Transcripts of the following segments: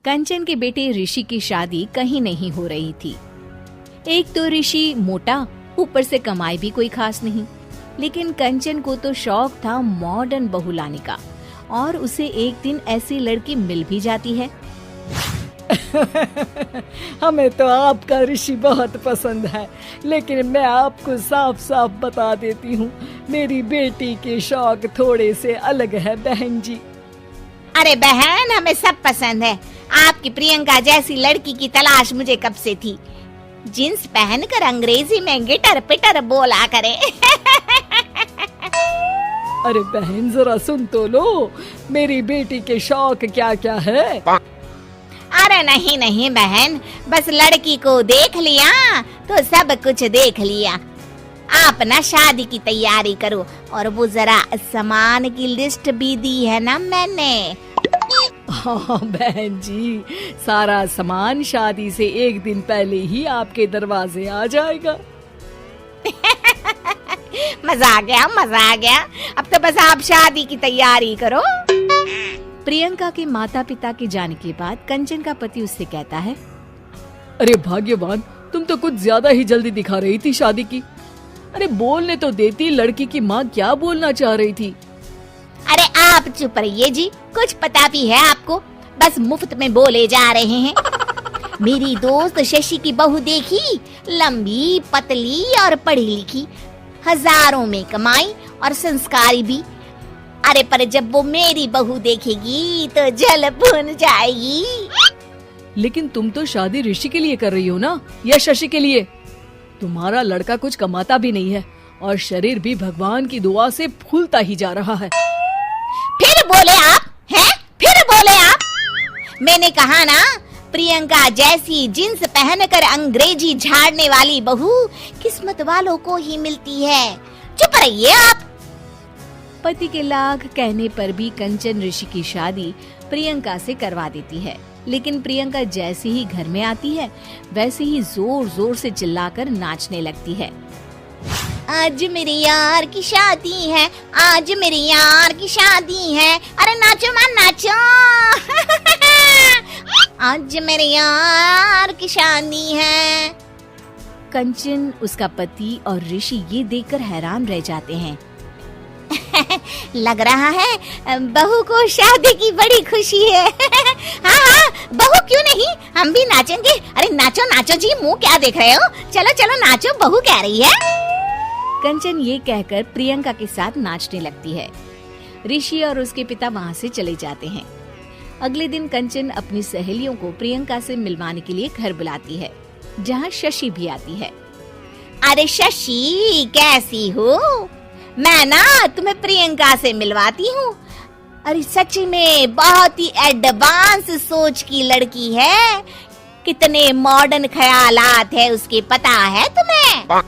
कंचन के बेटे ऋषि की शादी कहीं नहीं हो रही थी। एक तो ऋषि मोटा, ऊपर से कमाई भी कोई खास नहीं। लेकिन कंचन को तो शौक था मॉडर्न बहू लाने का, और उसे एक दिन ऐसी लड़की मिल भी जाती है। हमें तो आपका ऋषि बहुत पसंद है, लेकिन मैं आपको साफ साफ बता देती हूँ, मेरी बेटी के शौक थोड़े से अलग है बहन जी। अरे बहन, हमें सब पसंद है। आपकी प्रियंका जैसी लड़की की तलाश मुझे कब से थी। जींस पहनकर अंग्रेजी में गिटर पिटर बोला करे। अरे बहन, जरा सुन तो लो, मेरी बेटी के शौक क्या क्या है। अरे नहीं नहीं बहन, बस लड़की को देख लिया तो सब कुछ देख लिया। आप ना शादी की तैयारी करो, और वो जरा सामान की लिस्ट भी दी है ना मैंने। हाँ बहन जी, सारा सामान शादी से एक दिन पहले ही आपके दरवाजे आ जाएगा। मजा आ गया, मजा आ गया। अब तो बस आप शादी की तैयारी करो। प्रियंका के माता पिता के जाने के बाद कंचन का पति उससे कहता है, अरे भाग्यवान, तुम तो कुछ ज्यादा ही जल्दी दिखा रही थी शादी की। अरे बोलने तो देती, लड़की की माँ क्या बोलना चाह रही थी। अरे आप चुप रहिए जी, कुछ पता भी है आपको, बस मुफ्त में बोले जा रहे हैं। मेरी दोस्त शशि की बहू देखी, लंबी पतली और पढ़ी लिखी, हजारों में कमाई और संस्कारी भी। अरे पर जब वो मेरी बहू देखेगी तो जल भुन जाएगी। लेकिन तुम तो शादी ऋषि के लिए कर रही हो ना, या शशि के लिए? तुम्हारा लड़का कुछ कमाता भी नहीं है, और शरीर भी भगवान की दुआ से फूलता ही जा रहा है। फिर बोले आप हैं? फिर बोले आप? मैंने कहा ना, प्रियंका जैसी जींस पहनकर अंग्रेजी झाड़ने वाली बहू किस्मत वालों को ही मिलती है। चुप रहिए आप। पति के लाख कहने पर भी कंचन ऋषि की शादी प्रियंका से करवा देती है। लेकिन प्रियंका जैसे ही घर में आती है, वैसे ही जोर जोर से चिल्लाकर नाचने लगती है। आज मेरे यार की शादी है, आज मेरे यार की शादी है। अरे नाचो मां नाचो। आज मेरे यार की शादी है। कंचन, उसका पति और ऋषि ये देखकर हैरान रह जाते हैं। लग रहा है बहू को शादी की बड़ी खुशी है। हाँ हाँ, बहू क्यों नहीं, हम भी नाचेंगे। अरे नाचो नाचो जी, मुंह क्या देख रहे हो, चलो चलो नाचो, बहू कह रही है। कंचन ये कहकर प्रियंका के साथ नाचने लगती है। ऋषि और उसके पिता वहाँ से चले जाते हैं। अगले दिन कंचन अपनी सहेलियों को प्रियंका से मिलवाने के लिए घर बुलाती है, जहाँ शशि भी आती है। अरे शशि, कैसी हो? मैं ना तुम्हें प्रियंका से मिलवाती हूँ। अरे सच में बहुत ही एडवांस सोच की लड़की है। कितने मॉडर्न ख्यालात है उसके, पता है तुम्हें?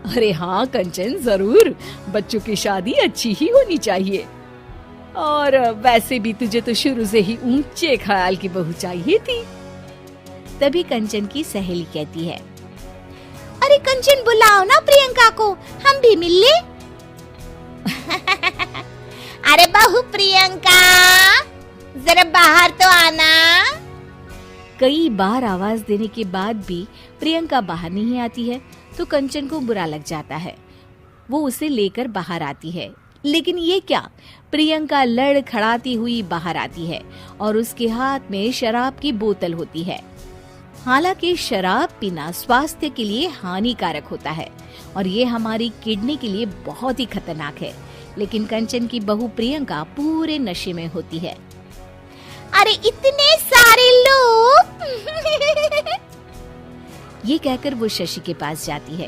अरे हाँ कंचन, जरूर। बच्चों की शादी अच्छी ही होनी चाहिए, और वैसे भी तुझे तो शुरू से ही ऊंचे ख्याल की बहू चाहिए थी। तभी कंचन की सहेली कहती है, अरे कंचन, बुलाओ ना प्रियंका को, हम भी मिल ले। अरे बहू प्रियंका, जरा बाहर तो आना। कई बार आवाज देने के बाद भी प्रियंका बाहर नहीं आती है, तो कंचन को बुरा लग जाता है। वो उसे लेकर बाहर आती है, लेकिन ये क्या, प्रियंका लड़खड़ाती हुई बाहर आती है और उसके हाथ में शराब की बोतल होती है। हालांकि शराब पीना स्वास्थ्य के लिए हानिकारक होता है, और ये हमारी किडनी के लिए बहुत ही खतरनाक है। लेकिन कंचन की बहू प्रियंका पूरे नशे में होती है। अरे इतने सारे लोग। ये कहकर वो शशि के पास जाती है।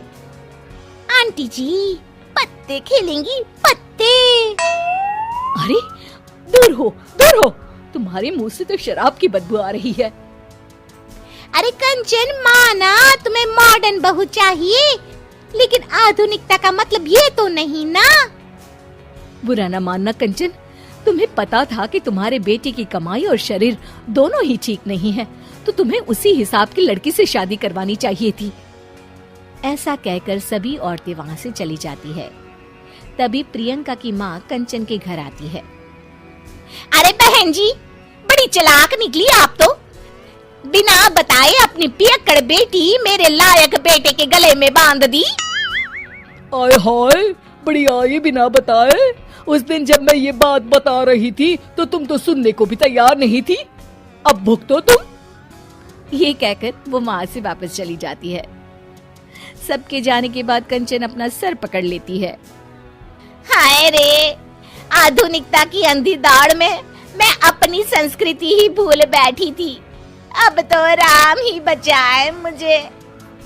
आंटी जी, पत्ते खेलेंगी, पत्ते। अरे दूर हो, दूर हो, तुम्हारे मुंह से तो शराब की बदबू आ रही है। अरे कंचन, माना तुम्हें मॉडर्न बहू चाहिए, लेकिन आधुनिकता का मतलब ये तो नहीं ना। बुरा न मानना कंचन, तुम्हें पता था कि तुम्हारे बेटे की कमाई और शरीर दोनों ही ठीक नहीं है, तो तुम्हें उसी हिसाब की लड़की से शादी करवानी चाहिए थी। ऐसा कहकर सभी औरतें वहाँ से चली जाती है। तभी प्रियंका की माँ कंचन के घर आती है। अरे बहन जी, बड़ी चालाक निकली आप तो। बिना बताए अपनी पियक्कड़ बेटी मेरे लायक बेटे के गले में बांध दी। आय हाय, बड़ी आई बिना बताए। उस दिन जब मैं ये बात बता रही थी तो तुम तो सुनने को भी तैयार नहीं थी। अब भुगतो तुम। ये कहकर वो वहां से वापस चली जाती है। सबके जाने के बाद कंचन अपना सर पकड़ लेती है। हाय रे, आधुनिकता की अंधी दौड़ में मैं अपनी संस्कृति ही भूल बैठी थी। अब तो राम ही बचाए मुझे।